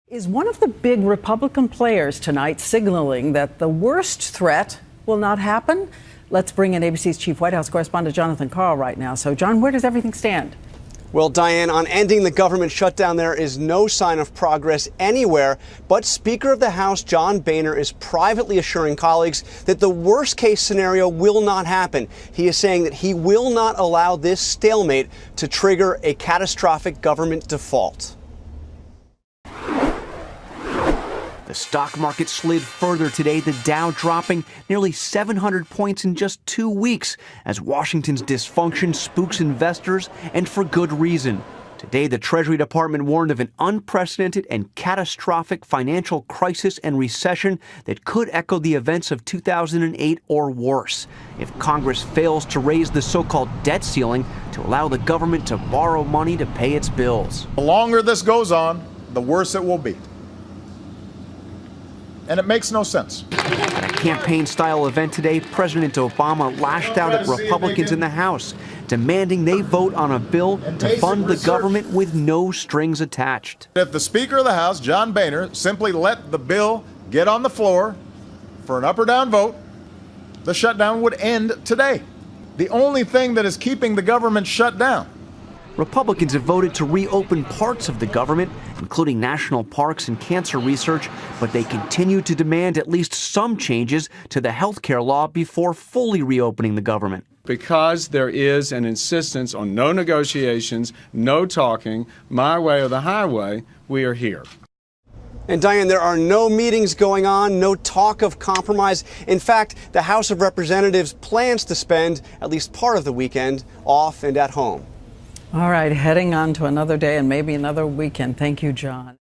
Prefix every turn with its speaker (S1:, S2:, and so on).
S1: Is one of the big Republican players tonight signaling that the worst threat will not happen? Let's bring in ABC's chief White House correspondent Jonathan Karl right now. So, John, where does everything stand?
S2: Well, Diane, on ending the government shutdown, there is no sign of progress anywhere. But Speaker of the House John Boehner is privately assuring colleagues that the worst case scenario will not happen. He is saying that he will not allow this stalemate to trigger a catastrophic government default.
S3: The stock market slid further today, the Dow dropping nearly 700 points in just 2 weeks as Washington's dysfunction spooks investors, and for good reason. Today, the Treasury Department warned of an unprecedented and catastrophic financial crisis and recession that could echo the events of 2008 or worse if Congress fails to raise the so-called debt ceiling to allow the government to borrow money to pay its bills.
S4: The longer this goes on, the worse it will be. And it makes no sense.
S3: At a campaign-style event today, President Obama lashed out at Republicans in the House, demanding they vote on a bill to fund the government with no strings attached.
S4: If the Speaker of the House, John Boehner, simply let the bill get on the floor for an up or down vote, the shutdown would end today. The only thing that is keeping the government shut down.
S3: Republicans have voted to reopen parts of the government, including national parks and cancer research, but they continue to demand at least some changes to the health care law before fully reopening the government.
S5: Because there is an insistence on no negotiations, no talking, my way or the highway, we are here.
S2: And Diane, there are no meetings going on, no talk of compromise. In fact, the House of Representatives plans to spend at least part of the weekend off and at home.
S1: All right, heading on to another day and maybe another weekend. Thank you, John.